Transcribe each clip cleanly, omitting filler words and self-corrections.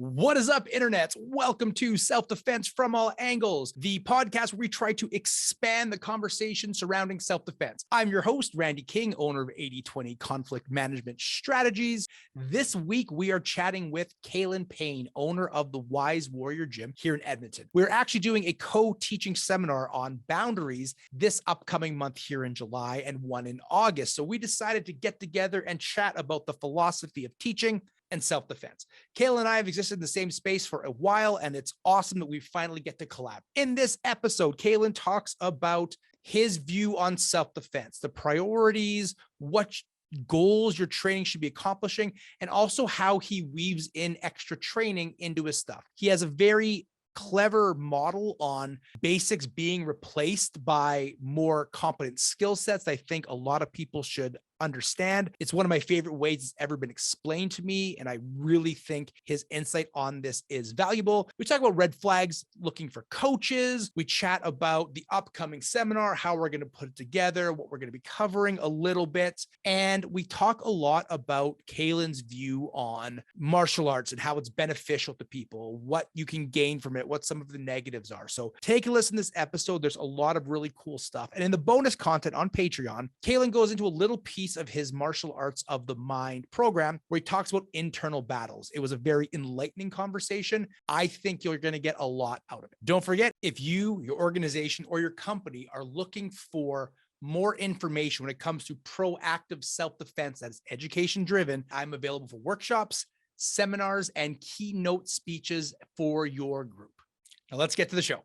What is up, internets? Welcome to Self-Defense from All Angles, the podcast where we try to expand the conversation surrounding self-defense. I'm your host, Randy King, owner of 80/20 Conflict Management Strategies. This week, we are chatting with Calen Paine, owner of the Wise Warrior Gym here in Edmonton. We're actually doing a co-teaching seminar on boundaries this upcoming month here in July and one in August. So we decided to get together and chat about the philosophy of teaching and self-defense. Calen and I have existed in the same space for a while, and it's awesome that we finally get to collab. In this episode, Calen talks about his view on self-defense, the priorities, what goals your training should be accomplishing, and also how he weaves in extra training into his stuff. He has a very clever model on basics being replaced by more competent skill sets that I think a lot of people should understand. It's one of my favorite ways it's ever been explained to me, and I really think his insight on this is valuable. We talk about red flags, looking for coaches. We chat about the upcoming seminar, how we're going to put it together, what we're going to be covering a little bit, and we talk a lot about Calen's view on martial arts and how it's beneficial to people, what you can gain from it, what some of the negatives are. So take a listen to this episode. There's a lot of really cool stuff. And in the bonus content on Patreon, Calen goes into a little piece of his martial arts of the mind program where he talks about internal battles. It was a very enlightening conversation. I think you're going to get a lot out of it. Don't forget, if you, your organization, or your company are looking for more information when it comes to proactive self-defense that is education driven, I'm available for workshops, seminars, and keynote speeches for your group. Now let's get to the show.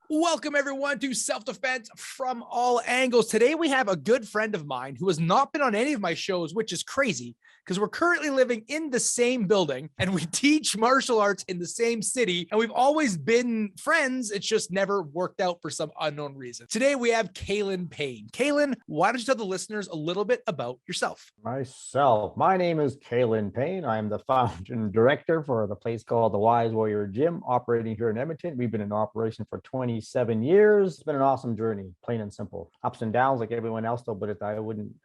Welcome, everyone, to Self-Defense from All Angles. Today, we have a good friend of mine who has not been on any of my shows, which is crazy because we're currently living in the same building and we teach martial arts in the same city. And we've always been friends. It's just never worked out for some unknown reason. Today, we have Calen Paine. Calen, why don't you tell the listeners a little bit about yourself? My name is Calen Paine. I'm the founder and director for the place called the Wise Warrior Gym, operating here in Edmonton. We've been in operation for 27 years. It's been an awesome journey, plain and simple. Ups and downs like everyone else, though, but I wouldn't,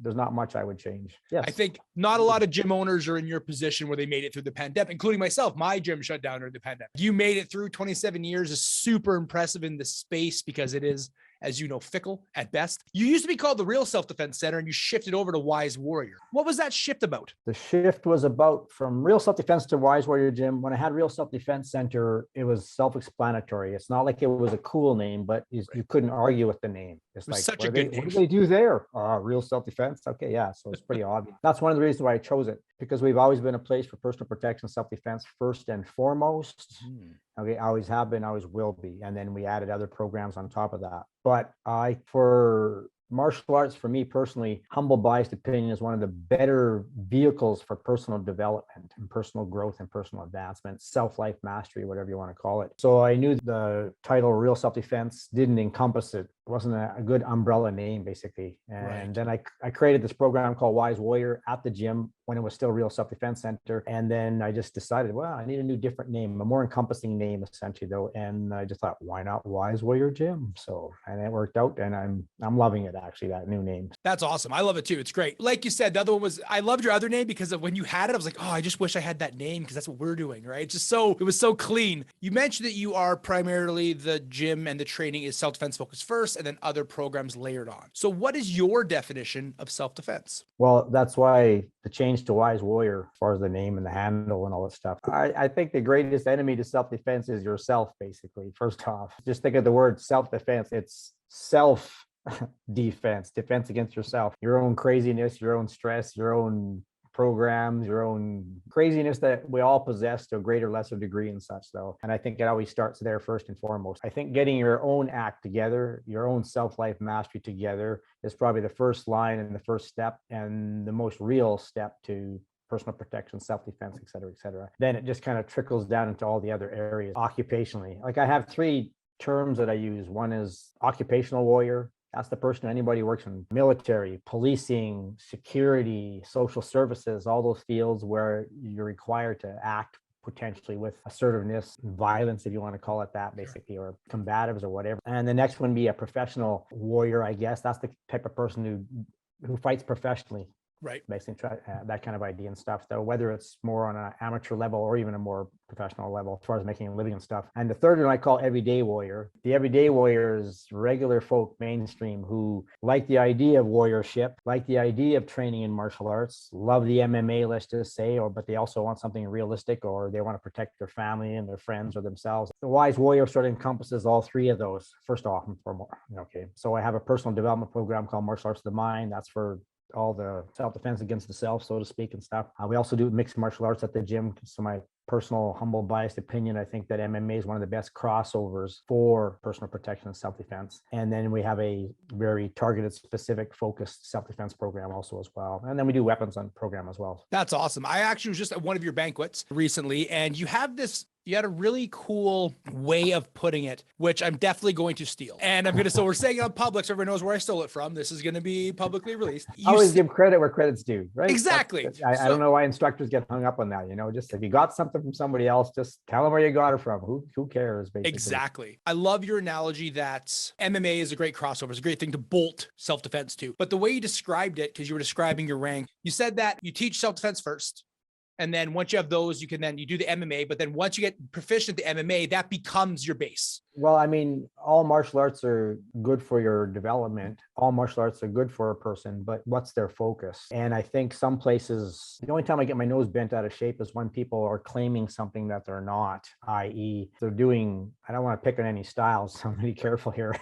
there's not much I would change. Yes. I think not a lot of gym owners are in your position where they made it through the pandemic, including myself. My gym shut down during the pandemic. You made it through 27 years is super impressive in the space because it is, as you know, fickle at best. You used to be called the Real Self-Defense Center and you shifted over to Wise Warrior. What was that shift about? The shift was about from Real Self-Defense to Wise Warrior Gym. When I had Real Self-Defense Center, it was self-explanatory. It's not like it was a cool name, but you couldn't argue with the name. It's like, such a good name. What do they do there? Real Self-Defense. Okay, yeah. So it's pretty obvious. That's one of the reasons why I chose it, because we've always been a place for personal protection, self-defense first and foremost. Okay, always have been, always will be. And then we added other programs on top of that. But for martial arts, for me personally, humble biased opinion is one of the better vehicles for personal development and personal growth and personal advancement, self-life mastery, whatever you want to call it. So I knew the title Real Self-Defense didn't encompass it. It wasn't a good umbrella name, basically. And then I created this program called Wise Warrior at the gym when it was still Real Self-Defense Center. And then I just decided, well, I need a new different name, a more encompassing name, essentially, though. And I just thought, why not Wise Warrior Gym? So, and it worked out, and I'm loving it, actually, that new name. That's awesome. I love it too. It's great. Like you said, the other one was, I loved your other name because of when you had it, I was like, oh, I just wish I had that name because that's what we're doing, right? It was so clean. You mentioned that you are primarily the gym and the training is self-defense focused first, and then other programs layered on. So what is your definition of self-defense? Well, that's why the change to Wise Warrior, as far as the name and the handle and all that stuff. I think the greatest enemy to self-defense is yourself, basically. First off, just think of the word self-defense. It's self-defense, defense against yourself, your own craziness, your own stress, your own programs, your own craziness that we all possess to a greater, lesser degree and such, though. And I think it always starts there first and foremost. I think getting your own act together, your own self-life mastery together is probably the first line and the first step and the most real step to personal protection, self-defense, et cetera, et cetera. Then it just kind of trickles down into all the other areas occupationally. Like I have 3 terms that I use. One is occupational warrior. That's the person, anybody who works in military, policing, security, social services, all those fields where you're required to act potentially with assertiveness, violence, if you want to call it that, basically, or combatives or whatever. And the next one be a professional warrior, I guess. That's the type of person who fights professionally. Right. Basically, that kind of idea and stuff, though, whether it's more on an amateur level or even a more professional level as far as making a living and stuff. And the third one I call everyday warrior. The everyday warrior is regular folk, mainstream, who like the idea of warriorship, like the idea of training in martial arts, love the MMA, let's just say, but they also want something realistic, or they want to protect their family and their friends or themselves. The Wise Warrior sort of encompasses all three of those, first off and foremost. Okay, so I have a personal development program called Martial Arts of the Mind. That's for all the self-defense against the self, so to speak, and stuff. We also do mixed martial arts at the gym. So my personal, humble, biased opinion, I think that MMA is one of the best crossovers for personal protection and self-defense. And then we have a very targeted, specific, focused self-defense program also as well. And then we do weapons on program as well. That's awesome. I actually was just at one of your banquets recently, and you had a really cool way of putting it, which I'm definitely going to steal. And so we're saying it on public so everyone knows where I stole it from. This is going to be publicly released. I always give credit where credit's due, right? Exactly. I don't know why instructors get hung up on that. Just if you got something from somebody else, just tell them where you got it from. Who cares, basically? Exactly. I love your analogy that MMA is a great crossover. It's a great thing to bolt self-defense to. But the way you described it, because you were describing your rank, you said that you teach self-defense first. And then once you have those, you do the MMA. But then once you get proficient at the MMA, that becomes your base. Well, I mean, all martial arts are good for your development. All martial arts are good for a person, but what's their focus? And I think some places, the only time I get my nose bent out of shape is when people are claiming something that they're not, i.e. they're doing, I don't want to pick on any styles, so I'm really careful here.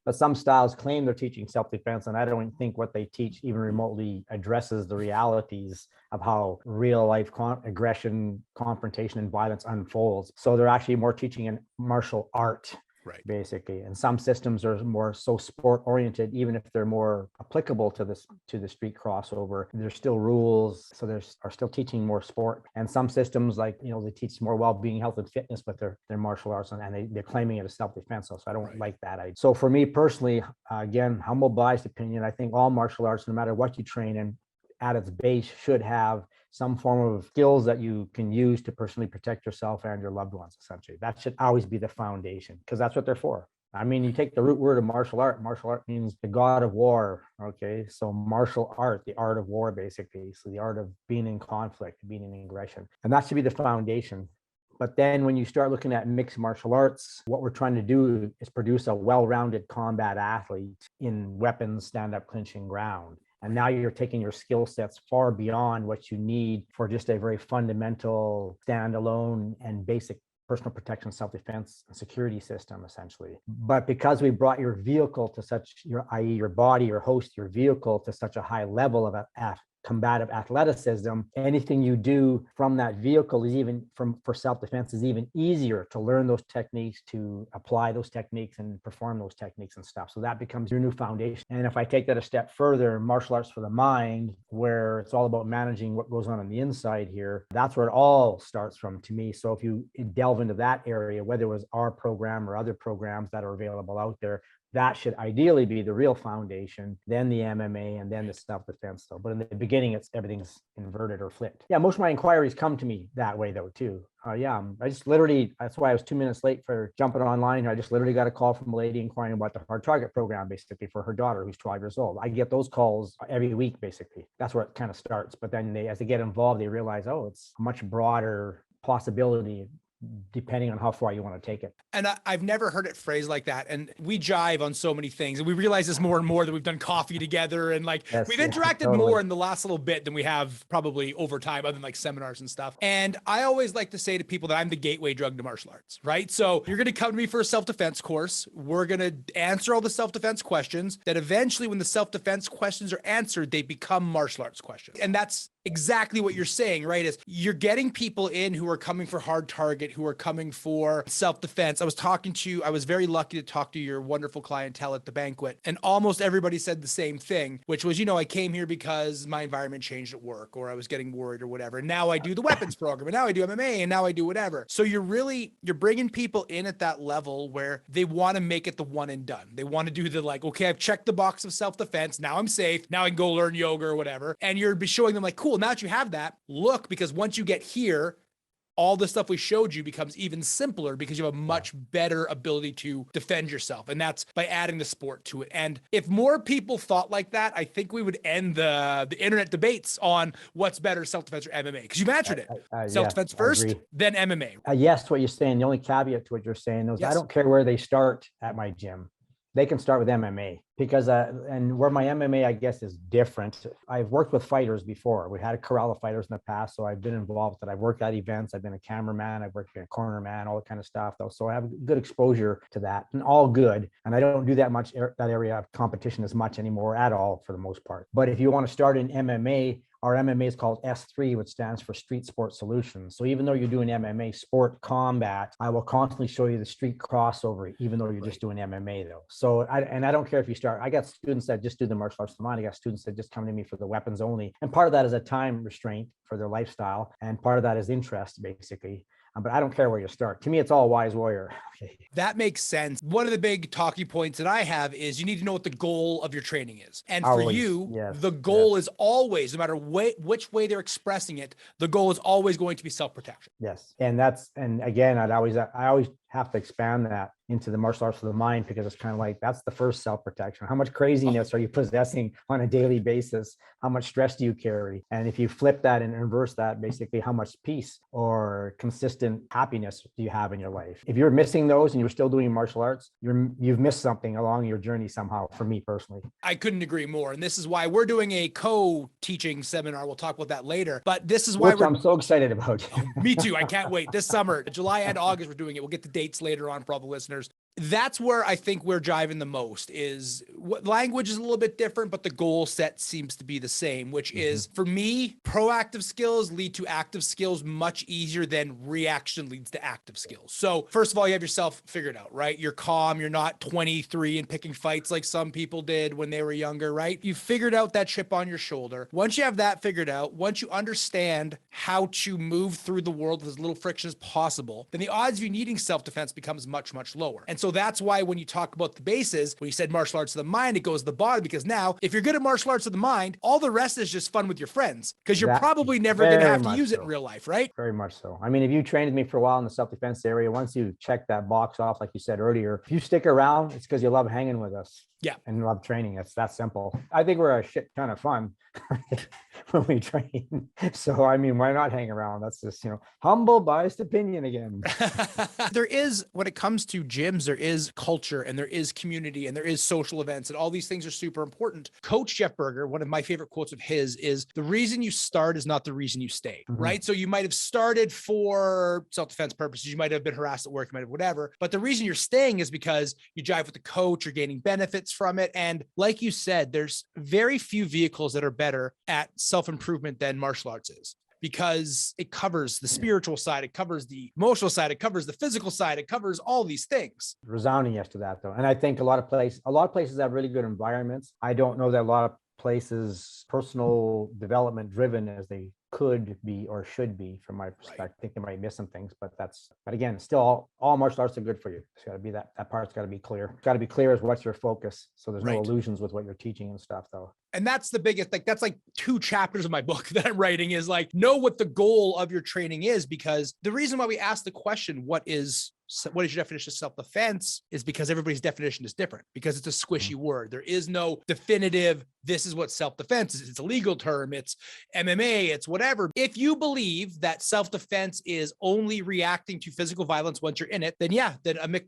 But some styles claim they're teaching self-defense, and I don't think what they teach even remotely addresses the realities of how real life aggression, confrontation, and violence unfolds. So they're actually more teaching in martial art, right, basically. And some systems are more so sport oriented, even if they're more applicable to the street crossover. There's still rules, so are still teaching more sport. And some systems, like they teach more well-being, health, and fitness, but they're martial arts, and they're claiming it as self-defense. So I don't like that idea. So for me personally, again, humble, biased opinion, I think all martial arts, no matter what you train in, at its base should have some form of skills that you can use to personally protect yourself and your loved ones, essentially. That should always be the foundation, because that's what they're for. I mean, you take the root word of martial art means the god of war, okay? So martial art, the art of war, basically. So the art of being in conflict, being in aggression. And that should be the foundation. But then when you start looking at mixed martial arts, what we're trying to do is produce a well-rounded combat athlete in weapons, stand-up, clinching, ground. And now you're taking your skill sets far beyond what you need for just a very fundamental, standalone, and basic personal protection, self-defense, and security system, essentially. But because we brought your vehicle to i.e. your body, your host, your vehicle to such a high level of combative athleticism, anything you do from that vehicle is for self-defense is even easier to learn those techniques, to apply those techniques and perform those techniques and stuff. So that becomes your new foundation. And if I take that a step further, martial arts for the mind, where it's all about managing what goes on the inside here, that's where it all starts from, to me. So if you delve into that area, whether it was our program or other programs that are available out there, that should ideally be the real foundation, then the MMA, and then the self-defense. But in the beginning, everything's inverted or flipped. Yeah, most of my inquiries come to me that way, though, too. I just literally, that's why I was 2 minutes late for jumping online. I just literally got a call from a lady inquiring about the Hard Target program, basically, for her daughter, who's 12 years old. I get those calls every week, basically. That's where it kind of starts. But then as they get involved, they realize, it's a much broader possibility, depending on how far you want to take it. And I've never heard it phrased like that. And we jive on so many things. And we realize this more and more that we've done coffee together. And we've interacted totally more in the last little bit than we have probably over time, other than seminars and stuff. And I always like to say to people that I'm the gateway drug to martial arts, right? So you're going to come to me for a self-defense course. We're going to answer all the self-defense questions that eventually, when the self-defense questions are answered, they become martial arts questions. And that's exactly what you're saying, right? Is you're getting people in who are coming for Hard Target, who are coming for self-defense. I was very lucky to talk to your wonderful clientele at the banquet, and almost everybody said the same thing, which was, I came here because my environment changed at work, or I was getting worried or whatever. And now I do the weapons program, and now I do MMA, and now I do whatever. So you're bringing people in at that level where they want to make it the one and done. They want to do okay, I've checked the box of self-defense. Now I'm safe. Now I can go learn yoga or whatever. And you're showing them cool, now that you have that, look, because once you get here, all the stuff we showed you becomes even simpler because you have a much better ability to defend yourself. And that's by adding the sport to it. And if more people thought like that, I think we would end the internet debates on what's better, self-defense or MMA, because you've answered it. Self-defense first, then MMA. Yes, what you're saying. The only caveat to what you're saying is I don't care where they start at my gym. They can start with MMA because, and where my MMA, I guess, is different. I've worked with fighters before. We had a corral of fighters in the past. So I've been involved with it. I've worked at events. I've been a cameraman. I've worked a corner man, all that kind of stuff though. So I have good exposure to that and all good. And I don't do that much, that area of competition as much anymore at all for the most part. But if you want to start in MMA, our MMA is called S3, which stands for Street Sport Solutions. So even though you're doing MMA sport combat, I will constantly show you the street crossover, even though you're just doing MMA though. So I don't care if you start, I got students that just do the martial arts of the mind. I got students that just come to me for the weapons only. And part of that is a time restraint for their lifestyle. And part of that is interest, basically. But I don't care where you start. To me, it's all wise warrior. That makes sense. One of the big talking points that I have is you need to know what the goal of your training is. And for you, the goal is always, no matter which way they're expressing it, the goal is always going to be self-protection. Yes. And again, I always have to expand that into the martial arts of the mind, because it's kind of like, that's the first self-protection. How much craziness are you possessing on a daily basis? How much stress do you carry? And if you flip that and reverse that, basically how much peace or consistent happiness do you have in your life? If you're missing those and you're still doing martial arts, you've missed something along your journey somehow, for me personally. I couldn't agree more. And this is why we're doing a co-teaching seminar. We'll talk about that later, but this is why I'm so excited about. Me too. I can't wait. This summer, July and August, we're doing it. We'll get the dates later on for all the listeners. That's where I think we're jiving the most. Is what language is a little bit different, but the goal set seems to be the same, which is, for me, proactive skills lead to active skills much easier than reaction leads to active skills. So first of all, you have yourself figured out, right? You're calm. You're not 23 and picking fights like some people did when they were younger, right? You figured out that chip on your shoulder. Once you have that figured out, once you understand how to move through the world with as little friction as possible, then the odds of you needing self-defense becomes much, much lower. And so that's why when you talk about the bases, when you said martial arts of the mind, it goes to the bottom, because now if you're good at martial arts of the mind, all the rest is just fun with your friends, because you're probably never going to have to use it in real life, right? Very much so. I mean, if you trained with me for a while in the self-defense area, once you check that box off, like you said earlier, if you stick around, it's because you love hanging with us. Yeah. And love training. It's that simple. I think we're a shit ton of fun when we train. So, I mean, why not hang around? That's just, humble, biased opinion again. There is, when it comes to gyms, there is culture and there is community and there is social events, and all these things are super important. Coach Jeff Berger, one of my favorite quotes of his is, the reason you start is not the reason you stay, right? So you might have started for self-defense purposes. You might have been harassed at work, you might have whatever, but the reason you're staying is because you jive with the coach, you're gaining benefits from it. And like you said, there's very few vehicles that are better at self-improvement than martial arts is, because it covers the spiritual side, it covers the emotional side, it covers the physical side, it covers all these things. Resounding yes to that though. And I think a lot of places have really good environments. I don't know that a lot of places personal development driven as they could be or should be, from my perspective. Right. I think they might miss some things, but again, still all martial arts are good for you. It's got to be that part's got to be clear. It's got to be clear as what's your focus. So there's no illusions with what you're teaching and stuff though. And that's the biggest, that's like 2 chapters of my book that I'm writing, is like, know what the goal of your training is, because the reason why we ask the question, what is your definition of self-defense, is because everybody's definition is different, because it's a squishy word. There is no definitive, this is what self-defense is. It's a legal term. It's MMA. It's whatever. If you believe that self-defense is only reacting to physical violence once you're in it, then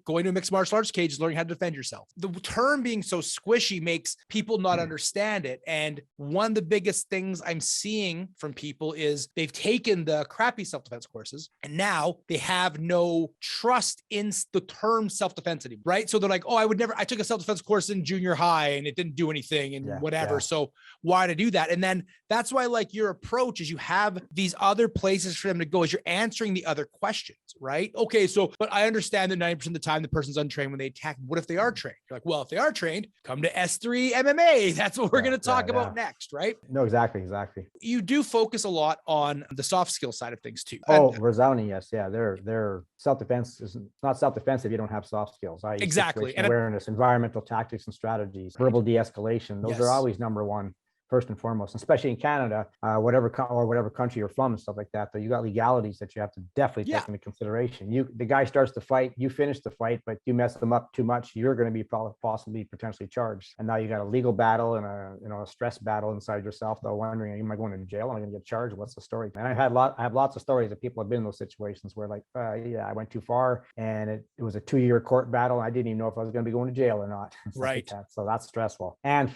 going to a mixed martial arts cage is learning how to defend yourself. The term being so squishy makes people not understand it. And one of the biggest things I'm seeing from people is they've taken the crappy self-defense courses and now they have no trust in the term self-defense anymore, right? So they're like, oh, I took a self-defense course in junior high and it didn't do anything and whatever. So why to do that? And then that's why, like, your approach is you have these other places for them to go as you're answering the other questions, right? Okay. So, but I understand that 90% of the time the person's untrained when they attack. What if they are trained? You're like, well, if they are trained, come to S3 MMA. That's what we're going to talk about next, right? No, exactly. You do focus a lot on the soft skill side of things too. Oh, resounding yes. Yeah, their self-defense is not self-defense if you don't have soft skills. Exactly. And awareness, environmental tactics and strategies, verbal de-escalation. Those are always number one. first and foremost, especially in Canada, whatever country you're from and stuff like that. Though you got legalities that you have to definitely take into consideration. The guy starts the fight, you finish the fight, but you mess them up too much, you're going to be possibly potentially charged. And now you got a legal battle and a stress battle inside yourself, though, wondering, am I going to jail? Am I going to get charged? What's the story? And I have lots of stories of people have been in those situations where, like, I went too far, and it was a 2-year court battle. I didn't even know if I was going to be going to jail or not. Right. Like that. So that's stressful, and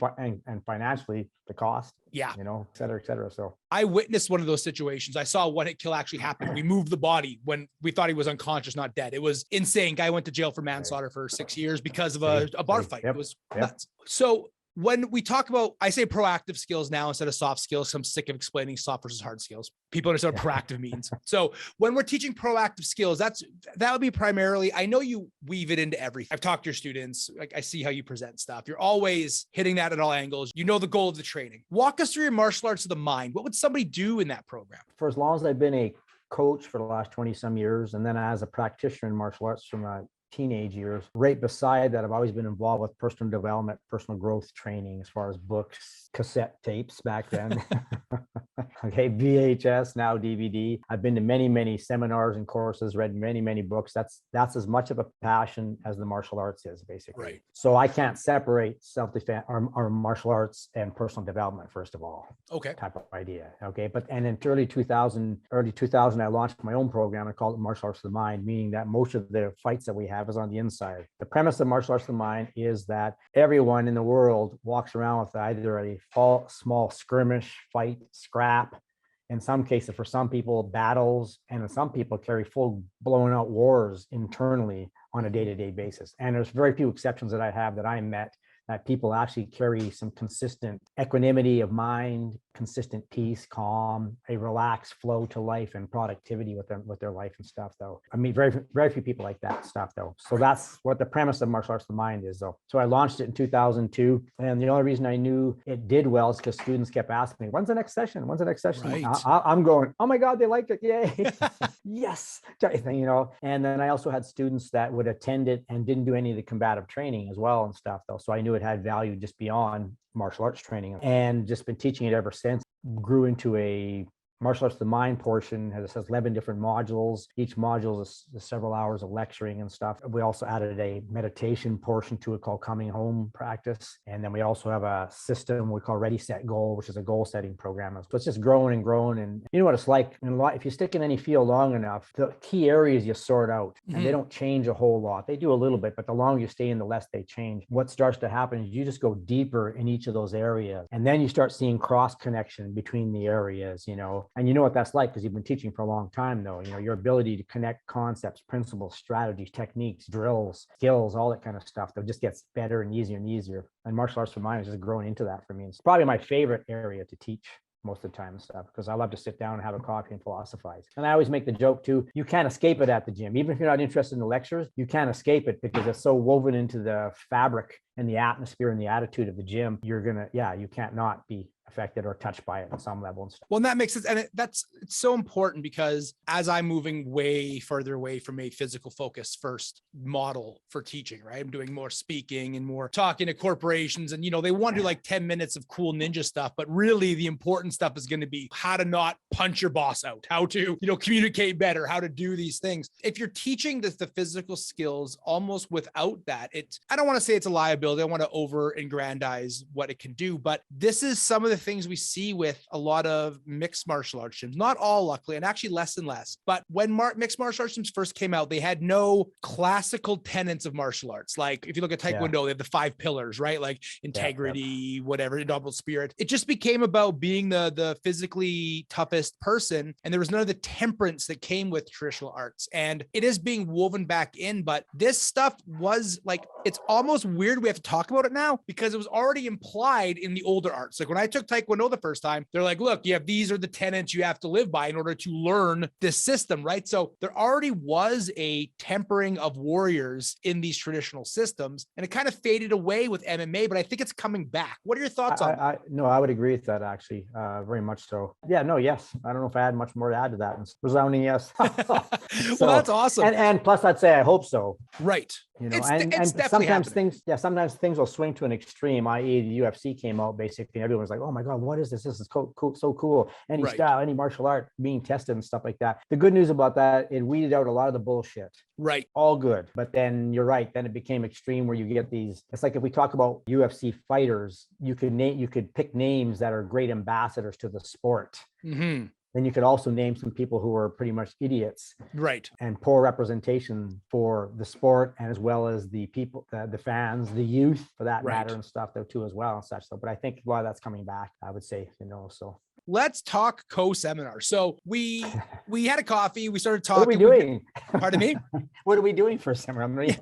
financially, the cost, et cetera, et cetera. So I witnessed one of those situations. I saw one hit kill actually happen. We moved the body when we thought he was unconscious, not dead. It was insane. Guy went to jail for manslaughter for 6 years because of a bar fight. It was nuts. So when we talk about, I say proactive skills now instead of soft skills, I'm sick of explaining soft versus hard skills. People understand what proactive means. So when we're teaching proactive skills, that would be primarily, I know you weave it into everything. I've talked to your students, like I see how you present stuff. You're always hitting that at all angles. You know the goal of the training. Walk us through your martial arts of the mind. What would somebody do in that program? For as long as I've been a coach for the last 20 some years, and then as a practitioner in martial arts from my teenage years, right beside that, I've always been involved with personal development, personal growth training, as far as books, cassette tapes back then. Okay, VHS, now DVD. I've been to many seminars and courses, read many books. That's as much of a passion as the martial arts is, basically. Right. So I can't separate self-defense or martial arts and personal development, first of all. Okay. Type of idea. Okay. And in early 2000, I launched my own program. I called it Martial Arts of the Mind, meaning that most of the fights that we have is on the inside. The premise of martial arts of the mind is that everyone in the world walks around with either a small skirmish, fight, scrap, in some cases, for some people, battles, and some people carry full blown out wars internally on a day-to-day basis. And there's very few exceptions that I met that people actually carry some consistent equanimity of mind, consistent peace, calm, a relaxed flow to life and productivity with their life and stuff, though. I mean, very few people like that stuff, though. So that's what the premise of martial arts of the mind is, though. So I launched it in 2002. And the only reason I knew it did well is because students kept asking me, when's the next session? When's the next session? Right. I'm going, oh my God, they liked it. Yay. Yes. And then I also had students that would attend it and didn't do any of the combative training as well and stuff, though. So I knew it had value just beyond martial arts training, and just been teaching it ever since. Grew into a martial arts of the mind portion. It has 11 different modules. Each module is several hours of lecturing and stuff. We also added a meditation portion to it called coming home practice. And then we also have a system we call Ready, Set, Goal, which is a goal setting program. So it's just growing and growing. And you know what it's like, if you stick in any field long enough, the key areas you sort out, and they don't change a whole lot. They do a little bit, but the longer you stay in, the less they change. What starts to happen is you just go deeper in each of those areas. And then you start seeing cross connection between the areas, and you know what that's like because you've been teaching for a long time, though. Your ability to connect concepts, principles, strategies, techniques, drills, skills, all that kind of stuff, that just gets better and easier and easier. And martial arts for mine is just growing into that for me. It's probably my favorite area to teach most of the time and stuff, because I love to sit down and have a coffee and philosophize. And I always make the joke too, you can't escape it at the gym. Even if you're not interested in the lectures, you can't escape it because it's so woven into the fabric and the atmosphere and the attitude of the gym. You can't not be affected or touched by it on some level and stuff. Well, and that makes sense. And it's so important because as I'm moving way further away from a physical focus first model for teaching, right? I'm doing more speaking and more talking to corporations, and, they want to do like 10 minutes of cool ninja stuff, but really the important stuff is going to be how to not punch your boss out, how to, communicate better, how to do these things. If you're teaching the physical skills almost without that, I don't want to say it's a liability. I want to over aggrandize what it can do, but this is some of the things we see with a lot of mixed martial arts gyms, not all luckily, and actually less and less. But when mixed martial arts gyms first came out, they had no classical tenets of martial arts. Like if you look at Taekwondo, they have the 5 pillars, right? Like integrity, whatever, indomitable spirit. It just became about being the physically toughest person. And there was none of the temperance that came with traditional arts. And it is being woven back in, but this stuff was like, it's almost weird we have to talk about it now because it was already implied in the older arts. Like when I took Taekwondo the first time, they're like, look, these are the tenets you have to live by in order to learn this system, right? So there already was a tempering of warriors in these traditional systems, and it kind of faded away with MMA, but I think it's coming back. What are your thoughts on that? No, I would agree with that, actually, very much so. Yes. I don't know if I had much more to add to that. Resounding yes. Well, that's awesome. And plus, I'd say I hope so. Right. You know, It's and definitely sometimes happening. sometimes things will swing to an extreme, i.e. the UFC came out, basically everyone's like, oh my God, what is this? This is cool, so cool. Any Right. style, any martial art being tested and stuff like that. The good news about that, it weeded out a lot of the bullshit. Right. All good. But then you're right. Then it became extreme where you get these. It's like if we talk about UFC fighters, you could pick names that are great ambassadors to the sport. Mm-hmm. Then you could also name some people who are pretty much idiots. Right. And poor representation for the sport, and as well as the people, the fans, the youth for that matter, and stuff though too as well and such. So, but I think a lot of that's coming back, I would say, you know. So let's talk co-seminar. So we had a coffee. We started talking. What are we doing? Pardon me? What are we doing for a seminar? I'm That's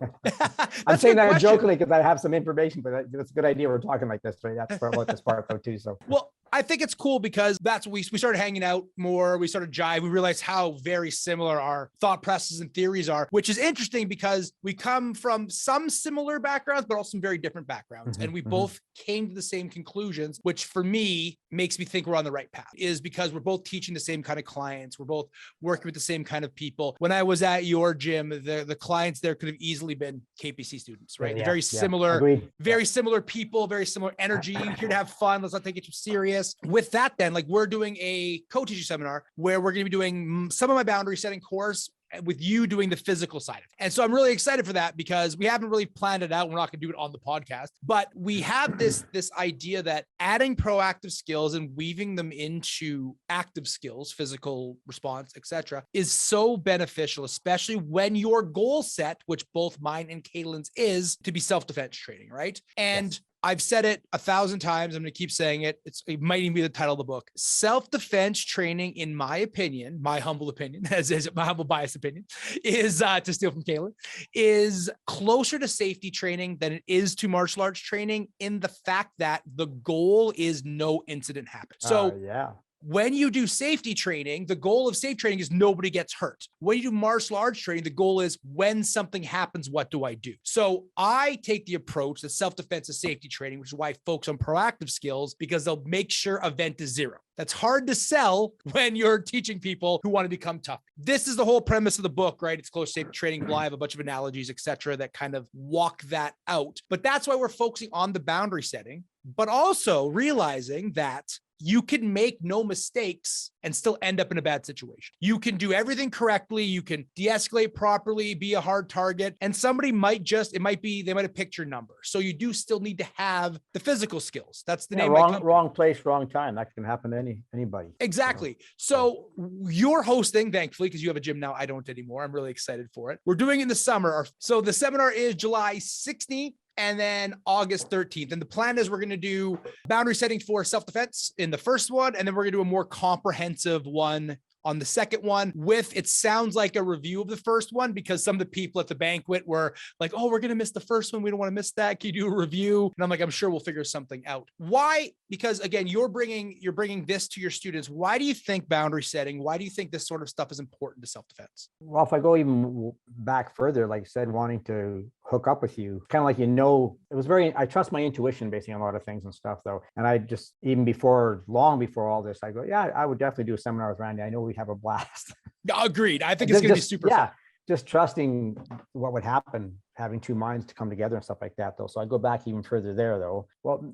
saying a good that question. jokingly because I have some information, but it's a good idea we're talking like this, right? That's about this part though too. So Well, I think it's cool because that's we started hanging out more. We started jive. We realized how very similar our thought processes and theories are, which is interesting because we come from some similar backgrounds, but also some very different backgrounds. And we both came to the same conclusions, which for me makes me think we're on the right path, is because we're both teaching the same kind of clients. We're both working with the same kind of people. When I was at your gym, the clients there could have easily been KPC students, right? Yeah, Very similar, agreed. very similar people, very similar energy. Here to have fun. Let's not take it too serious. With that, then, like, we're doing a co-teaching seminar where we're going to be doing some of my boundary setting course with you doing the physical side of it. And so I'm really excited for that because we haven't really planned it out. We're not going to do it on the podcast, but we have this idea that adding proactive skills and weaving them into active skills, physical response, etc., is so beneficial, especially when your goal set, which both mine and Calen's is to be self-defense training, right? And I've said it 1,000 times. I'm going to keep saying it. It might even be the title of the book. Self-defense training, in my opinion, my humble opinion, as my humble biased opinion, is to steal from Calen, is closer to safety training than it is to martial arts training, in the fact that the goal is no incident happens. So when you do safety training, the goal of safe training is nobody gets hurt. When you do martial arts training, the goal is when something happens, what do I do? So I take the approach that self-defense is safety training, which is why I focus on proactive skills, because they'll make sure event is zero. That's hard to sell when you're teaching people who want to become tough. This is the whole premise of the book, right? It's close to safety training. I have a bunch of analogies, etc., that kind of walk that out. But that's why we're focusing on the boundary setting, but also realizing that you can make no mistakes and still end up in a bad situation. You can do everything correctly. You can de-escalate properly, be a hard target, and somebody might they might have picked your number. So you do still need to have the physical skills. That's the name. Wrong place, wrong time. That can happen to anybody. Exactly. So you're hosting, thankfully, because you have a gym now. I don't anymore. I'm really excited for it. We're doing it in the summer. So the seminar is July 16th. And then August 13th. And the plan is we're going to do boundary setting for self-defense in the first one. And then we're going to do a more comprehensive one on the second one, with, it sounds like, a review of the first one, because some of the people at the banquet were like, oh, we're going to miss the first one. We don't want to miss that. Can you do a review? And I'm like, I'm sure we'll figure something out. Why? Because again, you're bringing this to your students. Why do you think boundary setting? Why do you think this sort of stuff is important to self-defense? Well, if I go even back further, like I said, wanting to hook up with you, kind of like, I trust my intuition basically on a lot of things and stuff though. And I just, long before all this, I go, yeah, I would definitely do a seminar with Randy. I know we'd have a blast. Agreed. I think it's going to be super fun. Just trusting what would happen, having two minds to come together and stuff like that though. So I go back even further there though. Well,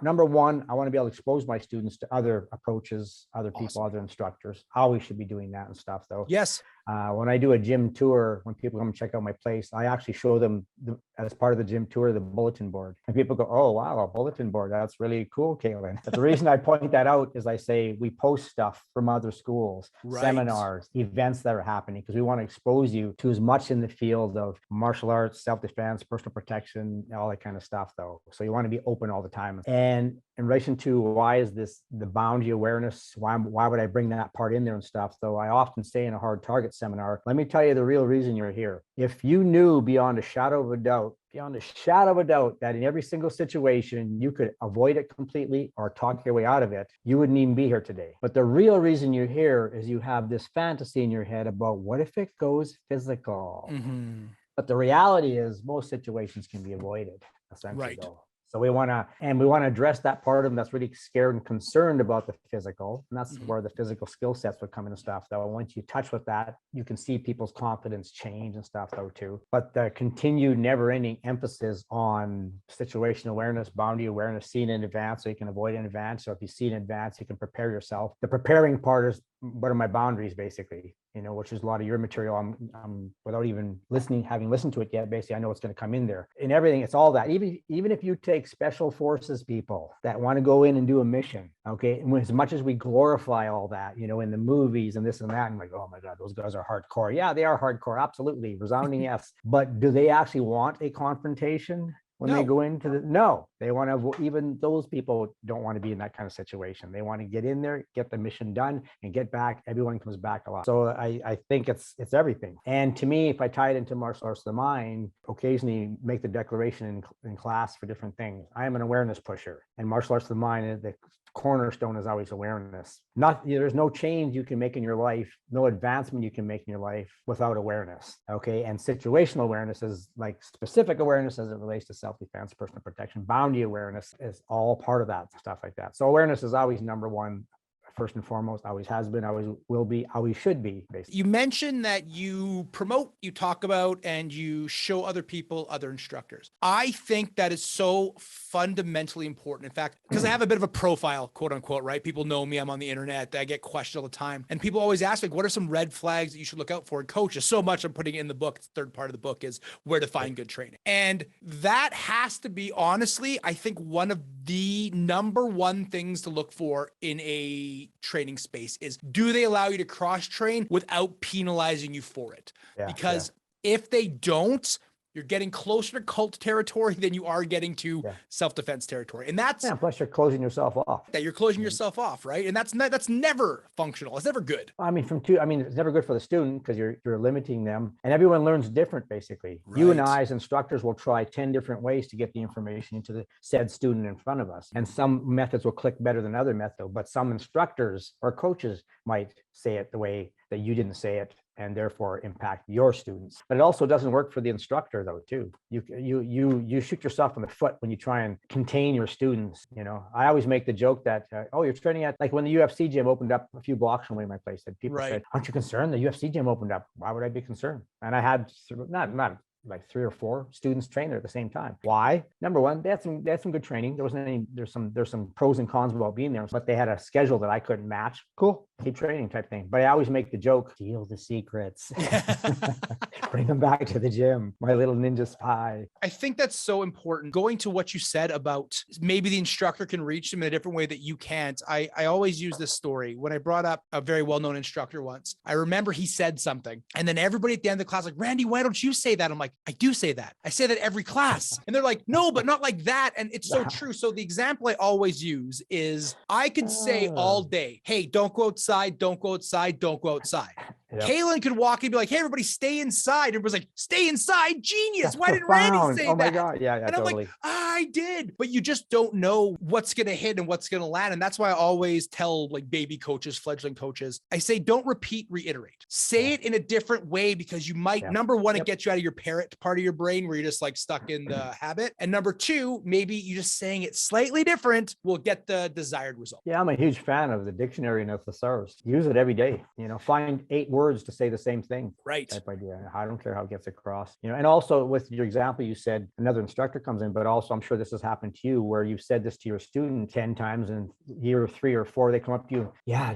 number one, I want to be able to expose my students to other approaches, other people, other instructors. I always should be doing that and stuff though. Yes. When I do a gym tour, when people come and check out my place, I actually show them as part of the gym tour, the bulletin board. And people go, oh, wow, a bulletin board. That's really cool, Calen. But the reason I point that out is I say, we post stuff from other schools, seminars, events that are happening, because we want to expose you to as much in the field of martial arts, self-defense, personal protection, all that kind of stuff though. So you want to be open all the time. And in relation to why is this the boundary awareness, why would I bring that part in there and stuff, though I often say in a hard target seminar, let me tell you the real reason you're here. If you knew beyond a shadow of a doubt that in every single situation you could avoid it completely or talk your way out of it, you wouldn't even be here today. But the real reason you're here is you have this fantasy in your head about what if it goes physical. But the reality is most situations can be avoided, essentially. So we want to address that part of them that's really scared and concerned about the physical. And that's where the physical skill sets would come into stuff. Though once you touch with that, you can see people's confidence change and stuff though too. But the continued never ending emphasis on situational awareness, boundary awareness, seeing in advance so you can avoid in advance. So if you see in advance, you can prepare yourself. The preparing part is what are my boundaries basically, which is a lot of your material. I'm without even having listened to it yet, basically, I know what's going to come in there and everything. It's all that. Even if you take special forces people that want to go in and do a mission, okay, and as much as we glorify all that, in the movies and this and that, and like, oh my God, those guys are hardcore. Yeah, they are hardcore. Absolutely. Resounding yes. But do they actually want a confrontation? When they go into they want to, even those people don't want to be in that kind of situation. They want to get in there, get the mission done and get back. Everyone comes back alive. So I think it's everything. And to me, if I tie it into martial arts of the mind, occasionally make the declaration in class for different things. I am an awareness pusher, and martial arts of the mind, the cornerstone is always awareness. There's no change you can make in your life, no advancement you can make in your life without awareness. Okay. And situational awareness is like specific awareness as it relates to self-defense, personal protection. Boundary awareness is all part of that, stuff like that. So awareness is always number one. First and foremost, always has been, always will be, always should be. Basically. You mentioned that you promote, you talk about, and you show other people, other instructors. I think that is so fundamentally important. In fact, because I have a bit of a profile, quote unquote, right? People know me, I'm on the internet, I get questioned all the time. And people always ask me, what are some red flags that you should look out for in coaches? So much I'm putting in the book. The third part of the book is where to find good training. And that has to be, honestly, I think one of the number one things to look for in a training space is, do they allow you to cross train without penalizing you for it? Because if they don't, you're getting closer to cult territory than you are getting to self-defense territory. And that's plus you're closing yourself off. That you're closing yourself off, right? And that's never functional. It's never good. It's never good for the student because you're limiting them, and everyone learns different basically. Right. You and I as instructors will try 10 different ways to get the information into the said student in front of us. And some methods will click better than other methods, but some instructors or coaches might say it the way that you didn't say it, and therefore impact your students. But it also doesn't work for the instructor though too. You shoot yourself in the foot when you try and contain your students. I always make the joke that, you're training at, like when the UFC gym opened up a few blocks from where my place, and people said, aren't you concerned? The UFC gym opened up. Why would I be concerned? And I had not like 3 or 4 students train there at the same time. Why? Number one, they had some good training. There's some pros and cons about being there, but they had a schedule that I couldn't match. Cool, keep training type thing. But I always make the joke, steal the secrets, bring them back to the gym, my little ninja spy. I think that's so important. Going to what you said about maybe the instructor can reach them in a different way that you can't. I always use this story. When I brought up a very well-known instructor once, I remember he said something, and then everybody at the end of the class like, Randy, why don't you say that? I'm like, I do say that. I say that every class. And they're like, no, but not like that. And it's so true. So the example I always use is I could say all day, hey, don't go outside, don't go outside, don't go outside. Yep. Calen could walk in and be like, hey, everybody stay inside. Everybody's like, stay inside, genius. Why didn't Randy say that? Oh my God. Yeah, and totally. I'm like, I did. But you just don't know what's going to hit and what's going to land. And that's why I always tell like baby coaches, fledgling coaches, I say, don't repeat, reiterate. Say it in a different way, because you might, number one, it gets you out of your parrot part of your brain where you're just like stuck in the habit. And number two, maybe you just saying it slightly different will get the desired result. Yeah, I'm a huge fan of the dictionary and a thesaurus. Use it every day. Find 8 words to say the same thing. Right. Type idea. I don't care how it gets across. And also with your example, you said another instructor comes in, but also I'm sure this has happened to you where you've said this to your student 10 times, and year 3 or 4, they come up to you. Yeah,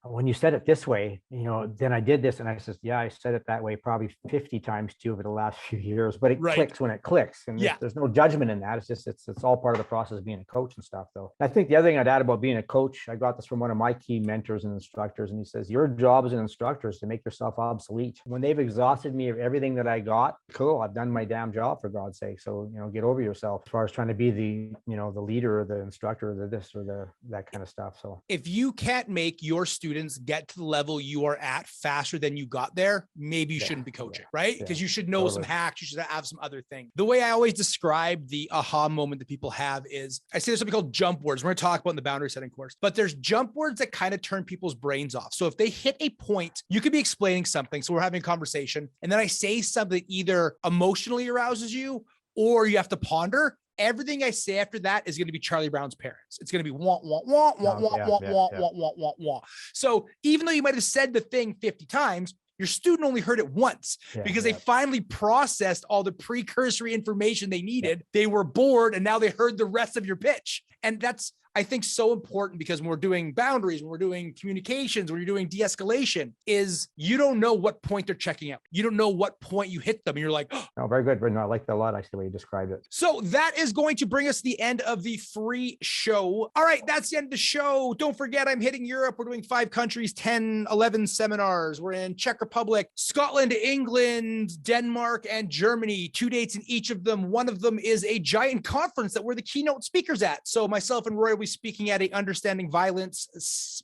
when you said it this way, then I did this. And I says, yeah, I said it that way probably 50 times too over the last few years, but it clicks when it clicks. And there's no judgment in that. It's just, it's all part of the process of being a coach and stuff though. I think the other thing I'd add about being a coach, I got this from one of my key mentors and instructors, and he says, your job as an instructor is to make yourself obsolete. When they've exhausted me of everything that I got, cool, I've done my damn job, for God's sake. So, get over yourself as far as trying to be the leader or the instructor or the this or that kind of stuff. So if you can't make your students get to the level you are at faster than you got there, maybe you shouldn't be coaching, right? Because you should know some hacks. You should have some other thing. The way I always describe the aha moment that people have is, I say there's something called jump words. We're going to talk about in the boundary setting course, but there's jump words that kind of turn people's brains off. So if they hit a point, you could be explaining something. So we're having a conversation, and then I say something that either emotionally arouses you or you have to ponder. everything I say after that is going to be Charlie Brown's parents. It's going to be wah, wah, wah, wah, wah, wah, wah, wah, wah, wah, wah. So even though you might have said the thing 50 times, your student only heard it once because they finally processed all the precursory information they needed. They were bored and now they heard the rest of your pitch. And that's, I think, so important, because when we're doing boundaries, when we're doing communications, when you're doing de-escalation, is you don't know what point they're checking out. You don't know what point you hit them. And you're like, oh. No, very good, Brendan. I like that a lot, actually, the way you described it. So that is going to bring us to the end of the free show. All right, that's the end of the show. Don't forget, I'm hitting Europe. We're doing 5 countries, 10, 11 seminars. We're in Czech Republic, Scotland, England, Denmark, and Germany. 2 dates in each of them. One of them is a giant conference that we're the keynote speakers at. So myself and Roy will be speaking at a Understanding Violence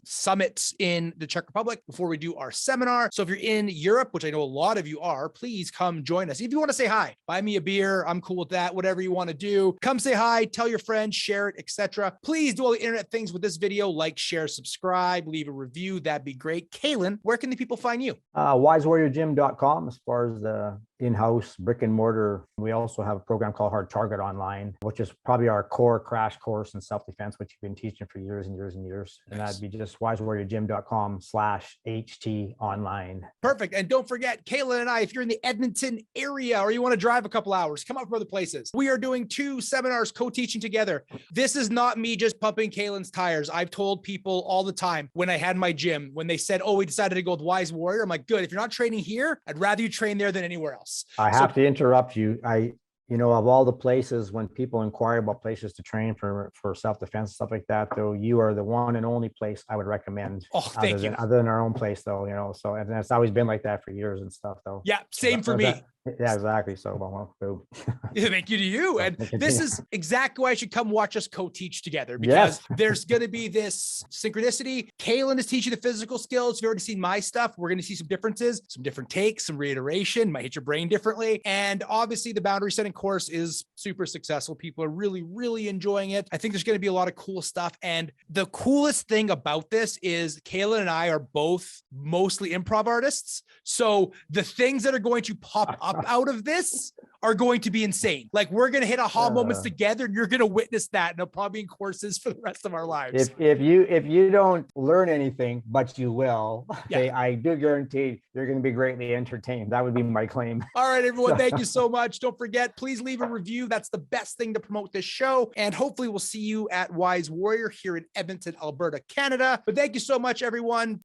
summit in the Czech Republic before we do our seminar. So if you're in Europe, which I know a lot of you are, please come join us. If you want to say hi, buy me a beer, I'm cool with that. Whatever you want to do, come say hi, tell your friends, share it, etc. Please do all the internet things with this video, like, share, subscribe, leave a review. That'd be great. Calen, where can the people find you? wisewarriorgym.com as far as the in-house brick and mortar. We also have a program called Hard Target Online, which is probably our core crash course in self-defense, which you've been teaching for years and years and years. And that'd be just wisewarriorgym.com/HT online. Perfect. And don't forget, Calen and I, if you're in the Edmonton area or you want to drive a couple hours, come up from other places. We are doing 2 seminars co-teaching together. This is not me just pumping Calen's tires. I've told people all the time when I had my gym, when they said, oh, we decided to go with Wise Warrior, I'm like, good. If you're not training here, I'd rather you train there than anywhere else. I have to interrupt you. Of all the places, when people inquire about places to train for self-defense, stuff like that, though, you are the one and only place I would recommend. Oh, thank you. Other than our own place, though, so, and it's always been like that for years and stuff, though. Yeah, same for me. Yeah, exactly. So, well, thank you to you. And this is exactly why you should come watch us co-teach together, because there's going to be this synchronicity. Calen is teaching the physical skills. You've already seen my stuff. We're going to see some differences, some different takes, some reiteration, might hit your brain differently. And obviously the boundary setting course is super successful. People are really, really enjoying it. I think there's going to be a lot of cool stuff. And the coolest thing about this is Calen and I are both mostly improv artists. So the things that are going to pop up out of this are going to be insane. Like, we're going to hit aha moments together, and you're going to witness that. And they'll probably be in courses for the rest of our lives. If you don't learn anything, but you will, I do guarantee you're going to be greatly entertained. That would be my claim. All right, everyone. Thank you so much. Don't forget, please leave a review. That's the best thing to promote this show. And hopefully we'll see you at Wise Warrior here in Edmonton, Alberta, Canada. But thank you so much, everyone.